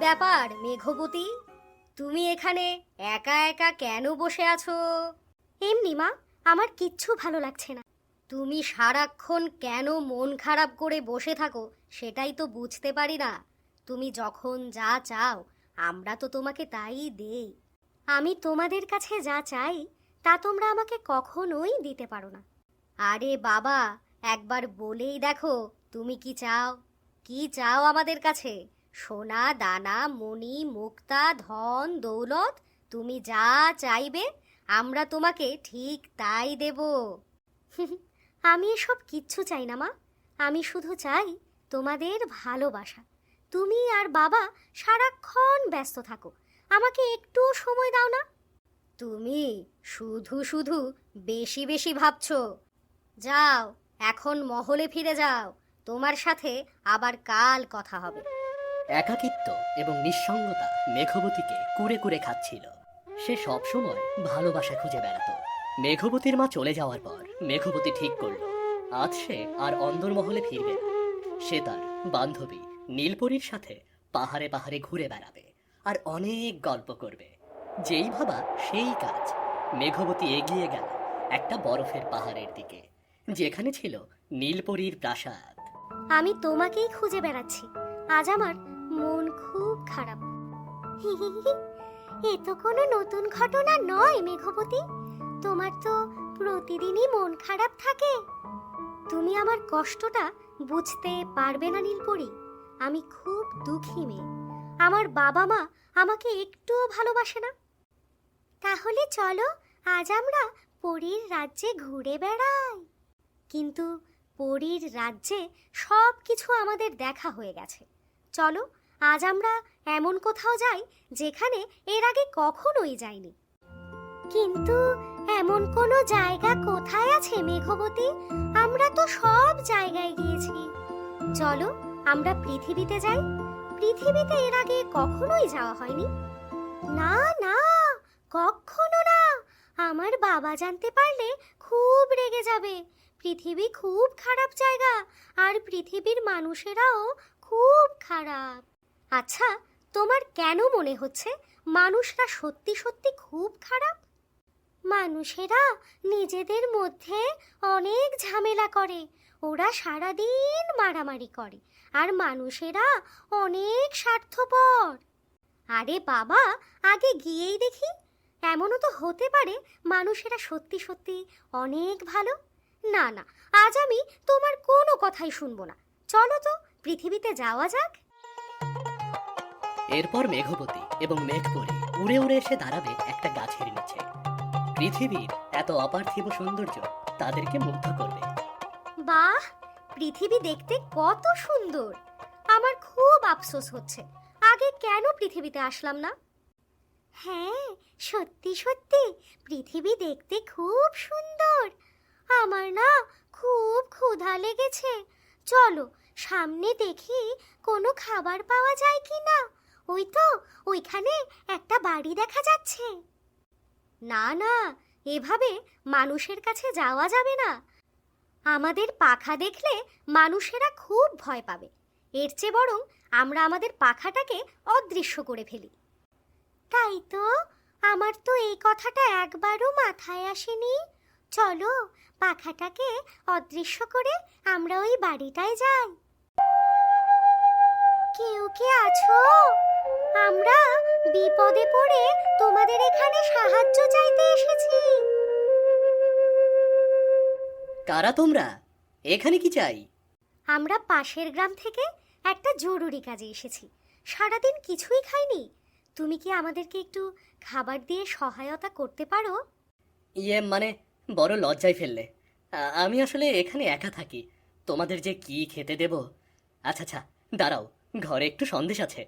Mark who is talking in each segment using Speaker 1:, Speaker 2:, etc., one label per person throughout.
Speaker 1: ব্যাপার মেঘবতী, তুমি এখানে একা একা কেন বসে আছো? এমনি মা, আমার কিচ্ছু ভালো লাগছে না। তুমি সারাক্ষণ কেন মন খারাপ করে বসে থাকো সেটাই তো বুঝতে পারি না। তুমি যখন যা চাও আমরা তো তোমাকে তাই দেই। আমি তোমাদের কাছে যা চাই তা তোমরা আমাকে কখনোই দিতে পারো না। আরে বাবা, একবার বলেই দেখো তুমি কি চাও। কি চাও আমাদের কাছে? সোনা দানা মণি মুক্তা ধন দৌলত, তুমি যা চাইবে আমরা তোমাকে ঠিক তাই দেব। আমি এসব কিচ্ছু চাই না মা, আমি শুধু চাই তোমাদের ভালোবাসা। তুমি আর বাবা সারাক্ষণ ব্যস্ত থাকো, আমাকে একটু সময় দাও না। তুমি শুধু শুধু বেশি বেশি ভাবছো। যাও, এখন মহলে ফিরে যাও, তোমার সাথে আবার কাল কথা হবে।
Speaker 2: একাকিত্ব এবং নিঃসঙ্গতা মেঘবতীকে কুরে কুরে খাচ্ছিল। সে সবসময় ভালোবাসা খুঁজে বেড়াতো। মেঘবতীর মা চলে যাওয়ার পর মেঘবতী ঠিক করলো আজ সে আর অন্দরমহলে ফিরবে না। সে তার বান্ধবী নীলপরীর সাথে পাহাড়ে পাহাড়ে ঘুরে বেড়াবে আর অনেক গল্প করবে। যেই ভাবা সেই কাজ। মেঘবতী এগিয়ে গেল একটা বরফের পাহাড়ের দিকে, যেখানে ছিল নীলপরীর প্রাসাদ।
Speaker 1: আমি তোমাকেই খুঁজে বেড়াচ্ছি, আজ আমার মন খুব খারাপ। এ তো কোনো নতুন ঘটনা নয় মেঘবতী, তোমার তো প্রতিদিনই মন খারাপ থাকে। তুমি আমার কষ্টটা বুঝতে পারবে না নীলপরি, আমি খুব দুঃখী মেয়ে। আমার বাবা মা আমাকে একটুও ভালোবাসে না। তাহলে চলো আজ আমরা পরীর রাজ্যে ঘুরে বেড়াই। কিন্তু পরীর রাজ্যে সব কিছু আমাদের দেখা হয়ে গেছে। চলো আজ আমরা এমন কোথাও যাই যেখানে এর আগে কখনোই যাইনি। কিন্তু এমন কোনো জায়গা কোথায় আছে মেঘবতী? আমরা তো সব জায়গায় গিয়েছি। চলো আমরা পৃথিবীতে যাই, পৃথিবীতে এর আগে কখনোই যাওয়া হয়নি। না না, কখনো না, আমার বাবা জানতে পারলে খুব রেগে যাবে। পৃথিবী খুব খারাপ জায়গা, আর পৃথিবীর মানুষেরাও খুব খারাপ। আচ্ছা, তোমার কেন মনে হচ্ছে মানুষরা সত্যি সত্যি খুব খারাপ? মানুষেরা নিজেদের মধ্যে অনেক ঝামেলা করে, ওরা সারাদিন মারামারি করে, আর মানুষেরা অনেক স্বার্থপর। আরে বাবা, আগে গিয়েই দেখি। এমনও তো হতে পারে মানুষেরা সত্যি সত্যি অনেক ভালো। না না, আজ আমি তোমার কোনো কথাই শুনবো না। চলো তো পৃথিবীতে যাওয়া যাক।
Speaker 2: এরপর মেঘবতী এবং মেঘপরী উড়ে উড়ে এসে দাঁড়াবে একটা গাছের নিচে। পৃথিবীর এত অপার্থিব সৌন্দর্য তাদেরকে মুগ্ধ করবে।
Speaker 1: বাহ, পৃথিবী দেখতে কত সুন্দর! আমার খুব আফসোস হচ্ছে আগে কেন পৃথিবীতে আসলাম না। হ্যাঁ, সত্যি সত্যি পৃথিবী দেখতে খুব সুন্দর। আমার না খুব ক্ষুধা লেগেছে। চলো সামনে দেখি কোনো খাবার পাওয়া যায় কি না। ওই তো ওইখানে একটা বাড়ি দেখা যাচ্ছে। না না, এভাবে মানুষের কাছে যাওয়া যাবে না। আমাদের পাখা দেখলে মানুষেরা খুব ভয় পাবে। এর চেয়ে বরং আমরা আমাদের পাখাটাকে অদৃশ্য করে ফেলি। তাই তো, আমার তো এই কথাটা একবারও মাথায় আসেনি। চলো পাখাটাকে অদৃশ্য করে আমরা ওই বাড়িটায় যাই। কেউ কি আছো? আমরা বিপদে পড়ে তোমাদের এখানে সাহায্য চাইতে এসেছি।
Speaker 2: কারা তোমরা? এখানে কি চাই?
Speaker 1: আমরা পাশের গ্রাম থেকে একটা জরুরি কাজে এসেছি। সারাদিন কিছুই খাইনি। তুমি কি আমাদেরকে একটু খাবার দিয়ে সহায়তা করতে পারো?
Speaker 2: মানে বড় লজ্জায় ফেললে। আমি আসলে এখানে একা থাকি, তোমাদের যে কি খেতে দেব। আচ্ছা আচ্ছা, দাঁড়াও, ঘরে একটু সন্দেশ আছে।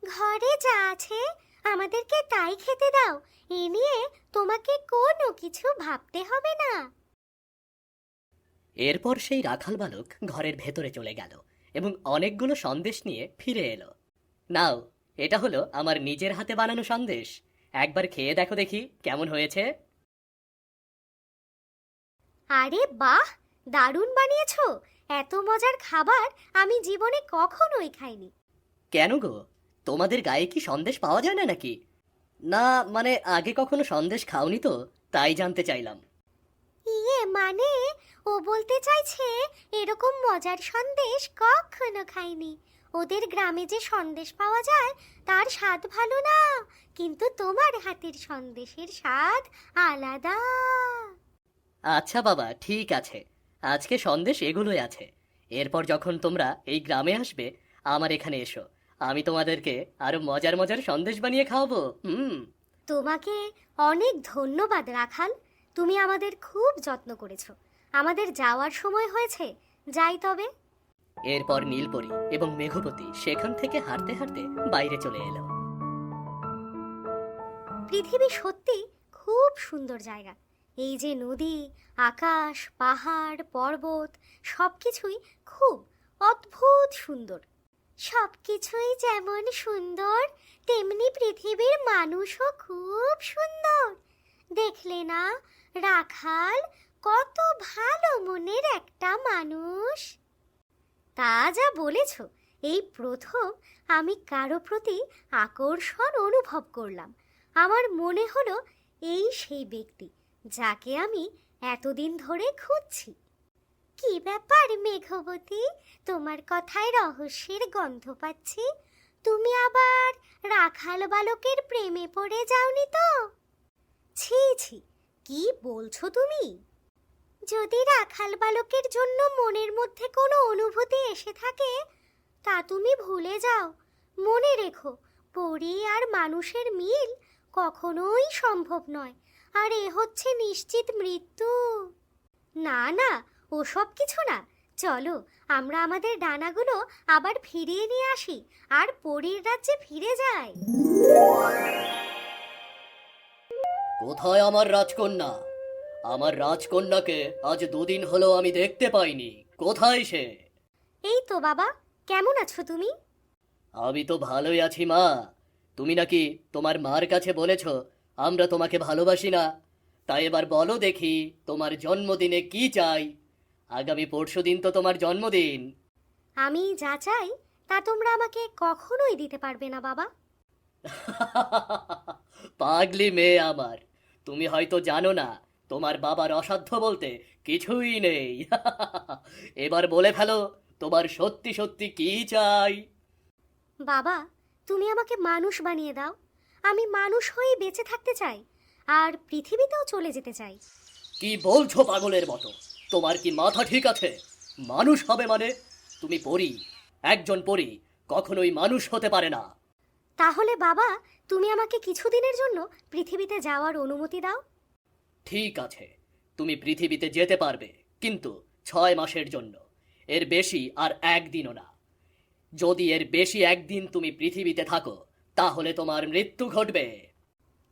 Speaker 1: ঘরে যা আছে আমাদেরকে তাই খেতে দাও, এ নিয়ে তোমাকে কোনো কিছু ভাবতে হবে না।
Speaker 2: এরপর সেই রাখাল বালক ঘরের ভেতরে চলে গেল এবং অনেকগুলো সন্দেশ নিয়ে ফিরে এলো। নাও, এটা হলো আমার নিজের হাতে বানানো সন্দেশ। একবার খেয়ে দেখো দেখি কেমন হয়েছে।
Speaker 1: আরে বাহ, দারুণ বানিয়েছো! এত মজার খাবার আমি জীবনে কখনোই খাইনি।
Speaker 2: কেন গো, তোমাদের গায়ে কি সন্দেশ পাওয়া যায় না নাকি? না মানে আগে কখনো সন্দেশ খাওনি তো, তাই জানতে চাইলাম।
Speaker 1: ইয়ে মানে ও বলতে চাইছে এরকম মজার সন্দেশ কখনো খাইনি। ওদের গ্রামে যে সন্দেশ পাওয়া যায় তার স্বাদ ভালো না, কিন্তু তোমার হাতের সন্দেশের স্বাদ আলাদা।
Speaker 2: আচ্ছা বাবা, ঠিক আছে, আজকে সন্দেশ এগুলোই আছে। এরপর যখন তোমরা এই গ্রামে আসবে, আমার এখানে এসো, আমি তোমাদেরকে আরো মজার মজার সন্দেশ বানিয়ে খাওয়াবো।
Speaker 1: তোমাকে অনেক ধন্যবাদ রাখাল, তুমি আমাদের খুব যত্ন করেছো। আমাদের যাওয়ার সময় হয়েছে, যাই তবে।
Speaker 2: এরপর নীলপরি এবং মেঘপতি সেখান থেকে হাঁটতে হাঁটতে বাইরে চলে এলো।
Speaker 1: পৃথিবী সত্যি খুব সুন্দর জায়গা। এই যে নদী, আকাশ, পাহাড়, পর্বত, সবকিছুই খুব অদ্ভুত সুন্দর। সবকিছুই যেমন সুন্দর, তেমনি পৃথিবীর মানুষও খুব সুন্দর। দেখলে না রাখাল, কত ভালো মনের একটা মানুষ। তা যা বলেছ, এই প্রথম আমি কারো প্রতি আকর্ষণ অনুভব করলাম। আমার মনে হলো এই সেই ব্যক্তি যাকে আমি এতদিন ধরে খুঁজছি। কি ব্যাপার মেঘবতী, তোমার কথায় রহস্যের গন্ধ পাচ্ছি। তুমি আবার রাখাল বালকের প্রেমে পড়ে যাওনি তো? ছি ছি, কি বলছো তুমি? যদি রাখাল বালকের জন্য মনের মধ্যে কোনো অনুভূতি এসে থাকে, তা তুমি ভুলে যাও। মনে রেখো, পরী আর মানুষের মিল কখনোই সম্ভব নয়, আর এ হচ্ছে নিশ্চিত মৃত্যু। না না, ওসব কিছু না। চলো আমরা আমাদের ডানাগুলো আবার ফিরিয়ে নিয়ে আসি আর পরীর রাজ্যে ফিরে যাই।
Speaker 2: কোথায় আমার রাজকন্যা? আমার রাজকন্যাকে আজ দুদিন হলো আমি দেখতে পাইনি। কোথায় সে?
Speaker 1: এই তো বাবা, কেমন আছো তুমি?
Speaker 2: আমি তো ভালোই আছি মা। তুমি নাকি তোমার মার কাছে বলেছ আমরা তোমাকে ভালোবাসি না। তাই এবার বলো দেখি, তোমার জন্মদিনে কি চাই? আগামী পরশুদিন তো তোমার জন্মদিন।
Speaker 1: আমি যা চাই তা তোমরা আমাকে কখনোই দিতে পারবে না বাবা।
Speaker 2: পাগলি মেয়ে আমার, তুমি হয়তো জানো না তোমার বাবার অসাধ্য বলতে কিছুই নেই। এবার বলে ফেলো, তোমার সত্যি সত্যি কি চাই?
Speaker 1: বাবা, তুমি আমাকে মানুষ বানিয়ে দাও। আমি মানুষ হয়ে বেঁচে থাকতে চাই, আর পৃথিবীতেও চলে যেতে চাই।
Speaker 2: কি বলছো পাগলের মতো? তোমার কি মাথা ঠিক আছে? মানুষ হবে মানে? তুমি পরী, একজন পরী কখনোই মানুষ হতে পারে না।
Speaker 1: তাহলে বাবা, তুমি আমাকে কিছুদিনের জন্য পৃথিবীতে যাওয়ার অনুমতি দাও।
Speaker 2: ঠিক আছে, তুমি পৃথিবীতে যেতে পারবে, কিন্তু 6 মাসের জন্য। এর বেশি আর একদিনও না। যদি এর বেশি একদিন তুমি পৃথিবীতে থাকো, তাহলে তোমার মৃত্যু ঘটবে।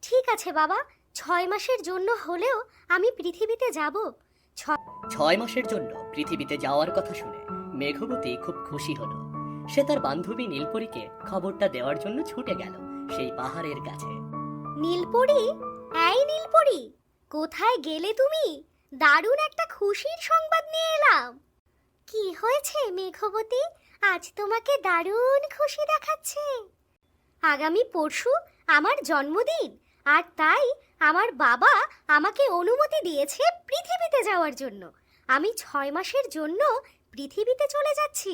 Speaker 1: ঠিক আছে বাবা, 6 মাসের জন্য হলেও আমি পৃথিবীতে যাব।
Speaker 2: 6 মাসের জন্য পৃথিবীতে যাওয়ার কথা শুনে মেঘবতী খুব খুশি হলো। সে তার বান্ধবী নীলপরীকে খবরটা দেওয়ার জন্য ছুটে গেল সেই পাহাড়ের কাছে।
Speaker 1: নীলপরি, এই নীলপরি, কোথায় গেলে তুমি? দারুণ একটা খুশির সংবাদ নিয়ে এলাম। কি হয়েছে মেঘবতী, আজ তোমাকে দারুণ খুশি দেখাচ্ছে। আগামী পরশু আমার জন্মদিন, আর তাই আমার বাবা আমাকে অনুমতি দিয়েছে পৃথিবীতে যাওয়ার জন্য। আমি 6 মাসের জন্য পৃথিবীতে চলে যাচ্ছি।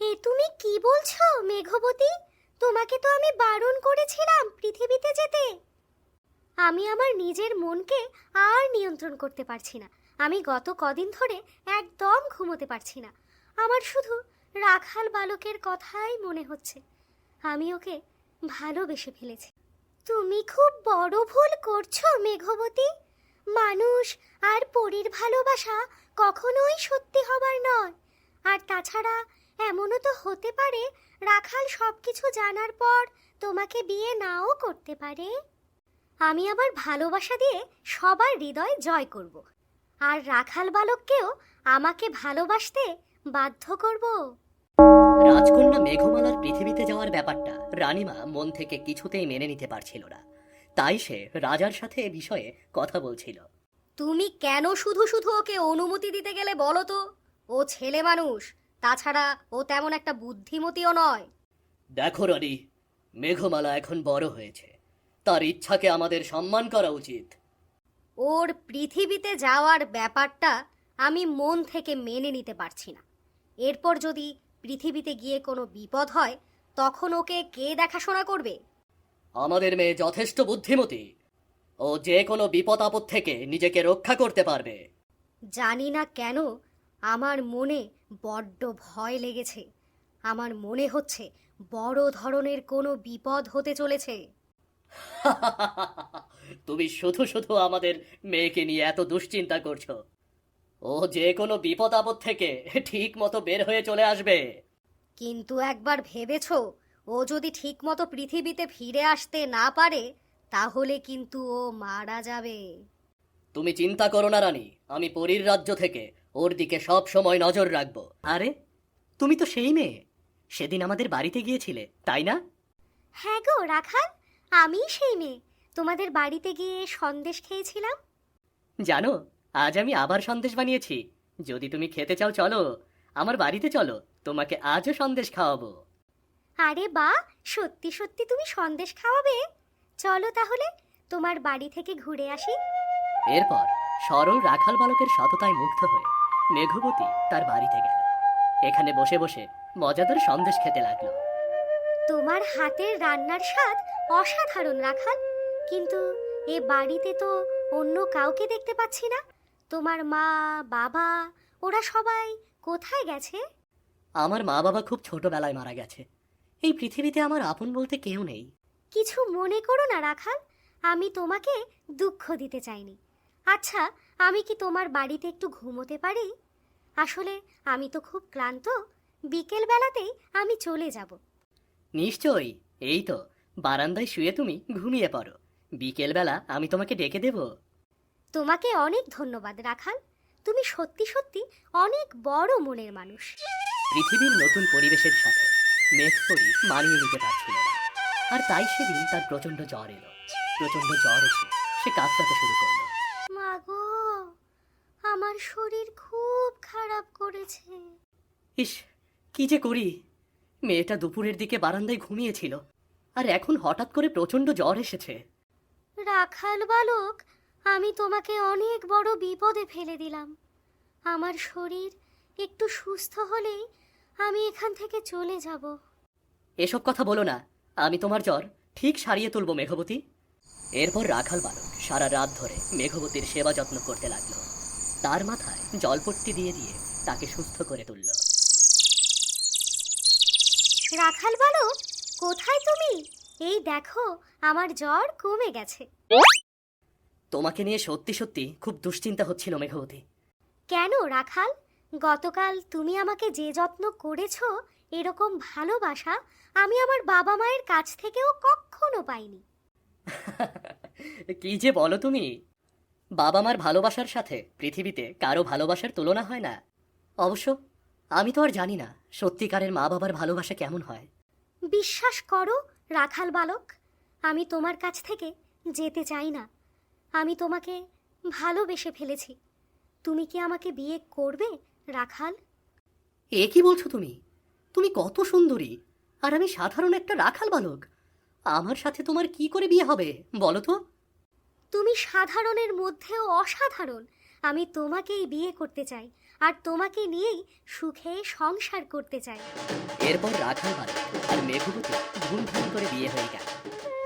Speaker 1: এ তুমি কি বলছো মেঘবতী? তোমাকে তো আমি বারণ করেছিলাম পৃথিবীতে যেতে। আমি আমার নিজের মনকে আর নিয়ন্ত্রণ করতে পারছি না। আমি গত কদিন ধরে একদম ঘুমোতে পারছি না। আমার শুধু রাখাল বালকের কথাই মনে হচ্ছে। আমি ওকে ভালোবেসে ফেলেছি। তুমি খুব বড় ভুল করছো মেঘবতী। মানুষ আর পরীর ভালোবাসা কখনোই সত্যি হবার নয়। আর তাছাড়া এমনও তো হতে পারে রাখাল সবকিছু জানার পর তোমাকে বিয়ে নাও করতে পারে। আমি আবার ভালোবাসা দিয়ে সবার হৃদয় জয় করব, আর রাখাল বালককেও আমাকে ভালোবাসতে বাধ্য করব।
Speaker 2: রাজকন্যা মেঘমালার পৃথিবীতে যাওয়ার ব্যাপারটা রানীমা মন থেকে কিছুতেই মেনে নিতে পারছিল না। তাই সে রাজার সাথে এ বিষয়ে কথা বলছিল।
Speaker 1: তুমি কেন শুধু শুধু ওকে অনুমতি দিতে গেলে বলো তো? ও ছেলে মানুষ, তাছাড়া ও তেমন একটা বুদ্ধিমতীও নয়।
Speaker 2: দেখো রানী, মেঘমালা এখন বড় হয়েছে, তার ইচ্ছাকে আমাদের সম্মান করা উচিত।
Speaker 1: ওর পৃথিবীতে যাওয়ার ব্যাপারটা আমি মন থেকে মেনে নিতে পারছি না। এরপর যদি পৃথিবীতে গিয়ে কোনো বিপদ হয়, তখন ওকে কে দেখাশোনা করবে?
Speaker 2: আমাদের মেয়ে যথেষ্ট বুদ্ধিমতী, ও যে কোনো বিপদ আপদ থেকে নিজেকে রক্ষা করতে পারবে।
Speaker 1: জানি না কেন আমার মনে বড্ড ভয় লেগেছে। আমার মনে হচ্ছে বড় ধরনের কোনো বিপদ হতে চলেছে।
Speaker 2: তুমি শুধু শুধু আমাদের মেয়েকে নিয়ে এত দুশ্চিন্তা করছো। ও যে কোনো বিপদ আপদ থেকে ঠিক মতো বের হয়ে চলে আসবে।
Speaker 1: কিন্তু একবার ভেবেছো, ও যদি ঠিকমতো পৃথিবীতে ফিরে আসতে না পারে, তাহলে কিন্তু ও মারা যাবে।
Speaker 2: তুমি চিন্তা করো না রানী, আমি পরীর রাজ্য থেকে ওর দিকে সব সময় নজর রাখবো। আরে, তুমি তো সেই মেয়ে, সেদিন আমাদের বাড়িতে গিয়েছিলে, তাই না?
Speaker 1: হ্যাঁ গো রাখাল, আমি সেই মেয়ে। তোমাদের বাড়িতে গিয়ে সন্দেশ খেয়েছিলাম।
Speaker 2: জানো, আজ আমি আবার সন্দেশ বানিয়েছি। যদি তুমি খেতে চাও চলো, আমার বাড়িতে চলো, তোমাকে আজও সন্দেশ খাওয়াবো।
Speaker 1: আরে বা, সত্যি সত্যি তুমি সন্দেশ খাওয়াবে? চলো তাহলে তোমার বাড়ি থেকে ঘুরে আসি।
Speaker 2: এরপর সরল রাখাল বালকের সততায় মুগ্ধ হয়ে মেঘবতী তার বাড়িতে গেল। এখানে বসে বসে মজাদার সন্দেশ খেতে লাগলো।
Speaker 1: তোমার হাতের রান্নার স্বাদ অসাধারণ রাখাল, কিন্তু এ বাড়িতে তো অন্য কাউকে দেখতে পাচ্ছি না। তোমার মা, বাবা, ওরা সবাই কোথায় গেছে?
Speaker 2: আমার মা বাবা খুব ছোটবেলায় মারা গেছে। এই পৃথিবীতে আমার আপন বলতে কেউ নেই।
Speaker 1: কিছু মনে করো না রাখাল, আমি তোমাকে দুঃখ দিতে চাইনি। আচ্ছা, আমি কি তোমার বাড়িতে একটু ঘুমোতে পারি? আসলে আমি তো খুব ক্লান্ত। বিকেল বেলাতেই আমি চলে যাব।
Speaker 2: নিশ্চয়ই, এই তো বারান্দায় শুয়ে তুমি ঘুমিয়ে পড়ো, বিকেলবেলা আমি তোমাকে ডেকে দেব।
Speaker 1: তোমাকে অনেক ধন্যবাদ রাখাল, তুমি সত্যি সত্যি অনেক বড় মনের মানুষ।
Speaker 2: পৃথিবীর নতুন পরিবেশের সাথে মেঘপরি মানিয়ে নিতে পারছিল না, আর তাই সেদিন তার প্রচন্ড জ্বর এলো। প্রচন্ড জ্বর এসে সে কাঁদতে শুরু করলো।
Speaker 1: মাগো, আমার শরীর খুব খারাপ করেছে।
Speaker 2: ইস, কি যে করি! মেয়েটা দুপুরের দিকে বারান্দায় ঘুমিয়েছিল, আর এখন হঠাৎ করে প্রচন্ড জ্বর এসেছে।
Speaker 1: রাখাল বালক, আমি তোমাকে অনেক বড় বিপদে ফেলে দিলাম। আমার শরীর একটু সুস্থ হলেই আমি এখান থেকে চলে যাব।
Speaker 2: এসব কথা বলো না, আমি তোমার জ্বর ঠিক সারিয়ে তুলবো মেঘবতী। এরপর রাখাল বালক সারা রাত ধরে মেঘবতীর সেবা যত্ন করতে লাগলো। তার মাথায় জলপট্টি দিয়ে দিয়ে তাকে সুস্থ করে তুলল।
Speaker 1: রাখাল বালক, কোথায় তুমি? এই দেখো, আমার জ্বর কমে গেছে।
Speaker 2: তোমাকে নিয়ে সত্যি সত্যি খুব দুশ্চিন্তা হচ্ছিল মেঘবতী।
Speaker 1: কেন রাখাল? গতকাল তুমি আমাকে যে যত্ন করেছো, এরকম ভালোবাসা আমি আমার বাবা মায়ের কাছ থেকেও কখনো পাইনি।
Speaker 2: কি যে বলো তুমি! বাবা মার ভালোবাসার সাথে পৃথিবীতে কারো ভালোবাসার তুলনা হয় না। অবশ্য আমি তো আর জানি না সত্যিকারের মা বাবার ভালোবাসা কেমন হয়।
Speaker 1: বিশ্বাস করো রাখাল বালক, আমি তোমার কাছ থেকে যেতে চাই না। আমি তোমাকে ভালোবেসে ফেলেছি। তুমি কি আমাকে বিয়ে করবে রাখাল?
Speaker 2: এ কি বলছো তুমি? তুমি কত সুন্দরী, আর আমি সাধারণ একটা রাখাল বালক। আমার সাথে তোমার কি করে বিয়ে হবে বলো তো?
Speaker 1: তুমি সাধারণের মধ্যেও অসাধারণ। আমি তোমাকেই বিয়ে করতে চাই, আর তোমাকে নিয়েই সুখে সংসার করতে চাই।
Speaker 2: এরপর রাখাল বালক আর মেঘবতী ধুমধাম করে বিয়ে হয়ে গেল।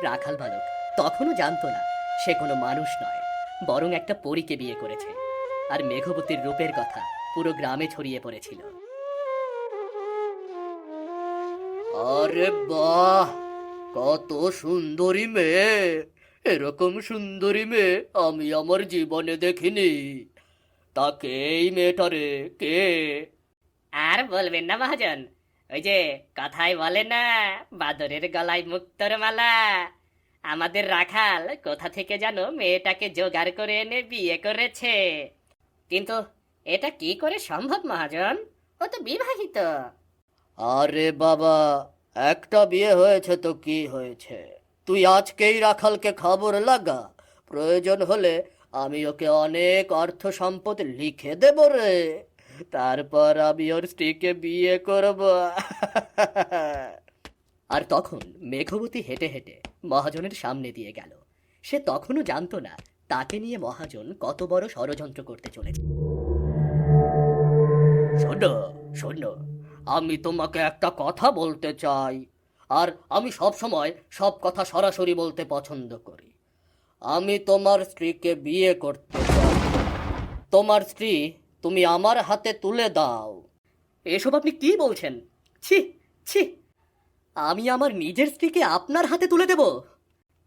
Speaker 2: রাখাল বালক তখনও জানতো না সে কোনো মানুষ নয়, বরং একটা পরীকে বিয়ে করেছে। আর মেঘবতীর রূপের কথা পুরো গ্রামে ছড়িয়ে পড়েছিল। আরে বাহ, কত সুন্দরী মেয়ে! এরকম সুন্দরী মেয়ে আমি আমার জীবনে দেখিনি। তাকে এই মেয়েটারে কে? আর বলবেন না মহাজন, ওই যে কথায় বলে না, বাদরের গলায় মুক্তোর মালা। আমাদের রাখাল কোথা থেকে যেন মেয়েটাকে জোগাড় করে এনে বিয়ে করেছে। কিন্তু এটা কি করে সম্ভব মহাজন? ও তো বিবাহিত। আরে বাবা, একটা বিয়ে হয়েছে তো কি হয়েছে? তুই আজকেই রাখালকে খবর লাগা, প্রয়োজন হলে আমি ওকে অনেক অর্থ সম্পদ লিখে দেব রে। তারপর আমি ওর স্ত্রীকে বিয়ে করব। আর তখন মেঘবতী হেঁটে হেঁটে মহাজনের সামনে দিয়ে গেল। সে তখনও জানতো না তাকে নিয়ে মহাজন কত বড় ষড়যন্ত্র করতে চলেছে। শোনো শোনো, আমি তোমাকে একটা কথা বলতে চাই, আর আমি সব সময় সব কথা সরাসরি বলতে পছন্দ করি। আমি তোমার স্ত্রীকে বিয়ে করতে চাই। তোমার স্ত্রী তুমি আমার হাতে তুলে দাও। এসব আপনি কি বলছেন? ছি ছি, আমি আমার নিজের স্ত্রীকে আপনার হাতে তুলে দেব?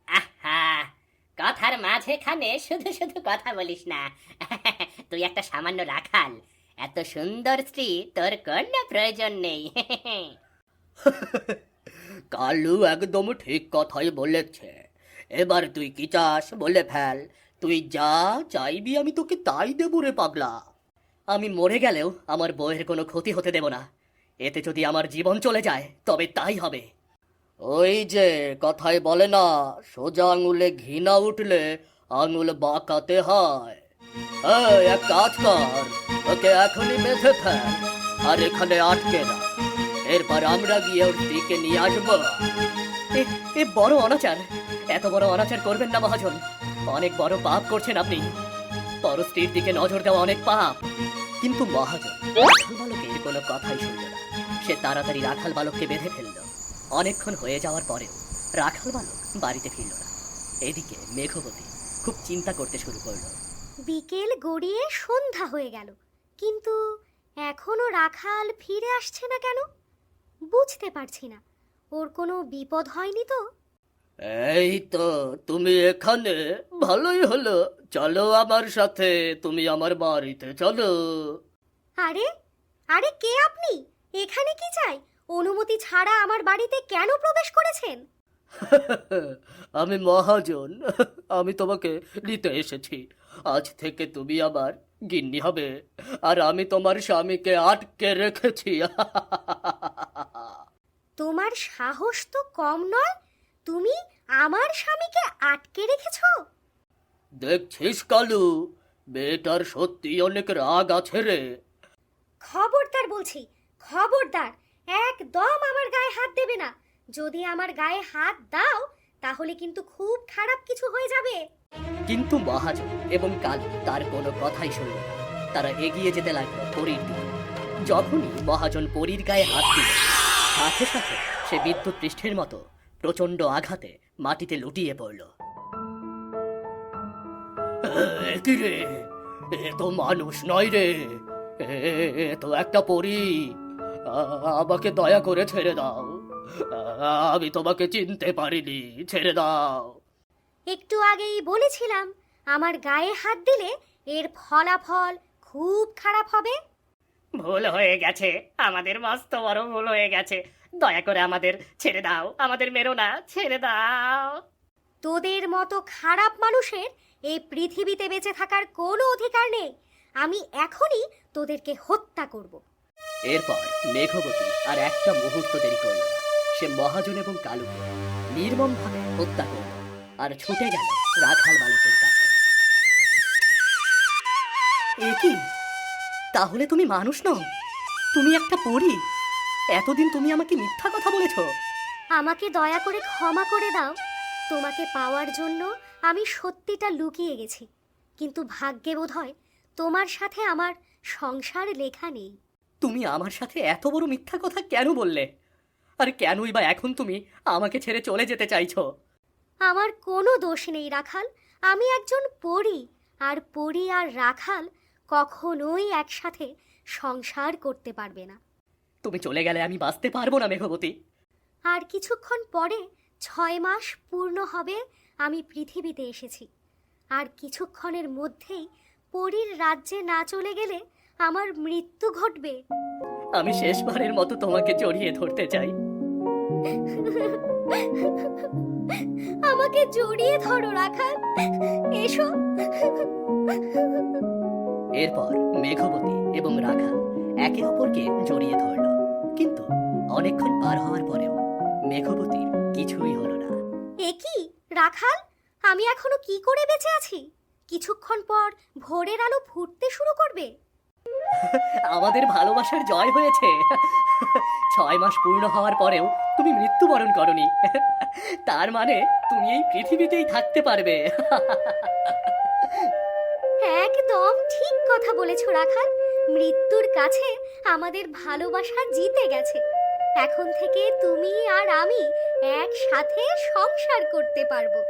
Speaker 3: আহা, কথার মাঝেখানে শুধু শুধু কথা বলিস না। তুই একটা সামান্য রাখাল, এত সুন্দর স্ত্রী তোর কোনো প্রয়োজন নেই।
Speaker 2: কালু একদম ঠিক কথাই বলেছে। এবার তুই কি চাস বলে ফেল। তুই যা চাইবি আমি তোকে তাই দেবো রে পাগলা। আমি মরে গেলেও আমার বউয়ের কোনো ক্ষতি হতে দেব না। এতে যদি আমার জীবন চলে যায় তবে তাই হবে। ওই যে কথায় বলে না, সোজা আঙুলে ঘি না উঠলে আঙুল বাঁকাতে হয়। এই, এক কাজ কর, ওকে এখনই বেঁধে ফেল আর এখানে আটকে না। এরপর আমরা গিয়ে ওর স্ত্রীকে নিয়ে আসবো। এ বড় অনাচার। এত বড় অনাচার করবেন না মহাজন। অনেক বড় পাপ করছেন আপনি। পর স্ত্রীর দিকে নজর দেওয়া অনেক পাপ। কিন্তু মহাজন রাখাল বালকের কোনো কথাই শুনল না। সে তাড়াতাড়ি রাখাল বালককে বেঁধে ফেলল। অনেকক্ষণ হয়ে যাওয়ার পরেও রাখাল বালক বাড়িতে ফিরল না। এদিকে মেঘবতী খুব চিন্তা করতে শুরু করলো।
Speaker 1: বিকেল গড়িয়ে সন্ধ্যা হয়ে গেল, কিন্তু এখনো রাখাল ফিরে আসছে না কেন? বুঝতে পারছি না, ওর কোনো বিপদ হয়নি তো?
Speaker 2: এই তো তুমি এখানে, ভালোই হলো। চলো আমার সাথে, তুমি আমার বাড়িতে চলো।
Speaker 1: আরে আরে, কে আপনি? এখানে কি চাই? অনুমতি ছাড়া আমার বাড়িতে কেন প্রবেশ করেছেন?
Speaker 2: আমি মহাজন, আমি তোমাকে নিতে এসেছি। আজ থেকে তুমি আমার গিন্নি হবে, আর আমি তোমার স্বামীকে আটকে রেখেছি।
Speaker 1: তোমার সাহস তো কম নয়, তুমি আমার স্বামীকে আটকে রেখেছো?
Speaker 2: দেখছিস কালু, মেয়েটার সত্যি অনেক রাগ আছে রে।
Speaker 1: খবরদার বলছি, খবরদার, একদম আমার গায়ে হাত দেবে না। যদি আমার গায়ে হাত দাও তাহলে কিন্তু খুব খারাপ কিছু হয়ে যাবে।
Speaker 2: কিন্তু মহাজন এবং কালু তার কোনো কথাই শুনল না। তারা এগিয়ে যেতে লাগলো পরীর দিকে। যখনই মহাজন পরীর গায়ে হাত দিল, সাথে সাথে সে বিদ্যুৎ পৃষ্ঠের মতো প্রচন্ড আঘাতে মাটিতে লুটিয়ে পড়ল। কি রে, এ তো মানুষ নয় রে, এ তো একটা পরী। আমাকে দয়া করে ছেড়ে দাও। আমি তোমাকে চিনতে পারিনি, ছেড়ে দাও।
Speaker 1: একটু আগেই বলেছিলাম আমার গায়ে হাত দিলে এর ফলাফল খুব খারাপ হবে।
Speaker 3: ভুল হয়ে গেছে, আমাদের মস্ত বড় ভুল হয়ে গেছে। দয়া করে আমাদের ছেড়ে দাও, আমাদের মেরো না, ছেড়ে দাও।
Speaker 1: তোদের মতো খারাপ মানুষের এই পৃথিবীতে বেঁচে থাকার কোনো অধিকার নেই। আমি এখনই তোদেরকে হত্যা করব।
Speaker 2: এরপর মেঘবতী আর একটা মুহূর্ত দেরি করল না। সে মহাজন এবং কালুকে নির্মমভাবে হত্যা করল আর ছুটে গেল রাখাল বালকের কাছে। এ কি? তাহলে তুমি মানুষ নও, তুমি একটা পরী। এতদিন তুমি আমাকে মিথ্যা কথা বলেছ।
Speaker 1: আমাকে দয়া করে ক্ষমা করে দাও। তোমাকে পাওয়ার জন্য আমি সত্যিটা লুকিয়ে গেছি, কিন্তু ভাগ্যে বোধহয় তোমার সাথে আমার সংসার লেখা নেই।
Speaker 2: তুমি আমার সাথে এত বড় মিথ্যা কথা কেন বললে? আর কেনই বা এখন তুমি আমাকে ছেড়ে চলে যেতে চাইছো?
Speaker 1: আমার কোনো দোষ নেই রাখাল, আমি একজন পরী, আর পরী আর রাখাল কখনোই একসাথে সংসার করতে পারবে না।
Speaker 2: তুমি চলে গেলে আমি বাঁচতে পারবো না মেঘবতী।
Speaker 1: আর কিছুক্ষণ পরে 6 মাস পূর্ণ হবে আমি পৃথিবীতে এসেছি। আর কিছুক্ষণের মধ্যেই পরীর রাজ্যে না চলে গেলে আমার মৃত্যু ঘটবে।
Speaker 2: আমি শেষবারের মতো তোমাকে জড়িয়ে ধরতে চাই।
Speaker 1: আমাকে জড়িয়ে ধরো রাখাল, এসো।
Speaker 2: এরপর মেঘবতী এবং রাখাল একে অপরকে জড়িয়ে ধরল। কিন্তু অনেকক্ষণ পার হওয়ার পরেও মেঘবতীর কিছুই হলো না।
Speaker 1: এ কি রাখাল, আমি এখনো কি করে বেঁচে আছি? কিছুক্ষণ পর ভোরের আলো ফুটতে শুরু করবে।
Speaker 2: আমাদের ভালোবাসার জয় হয়েছে। 6 মাস পূর্ণ হওয়ার পরেও তুমি মৃত্যুবরণ করনি, তার মানে তুমি এই পৃথিবীতেই থাকতে পারবে।
Speaker 1: একদম ঠিক কথা বলেছো রাখাল। মৃত্যুর কাছে আমাদের ভালোবাসা জিতে গেছে। এখন থেকে তুমি আর আমি একসাথে সংসার করতে পারবো।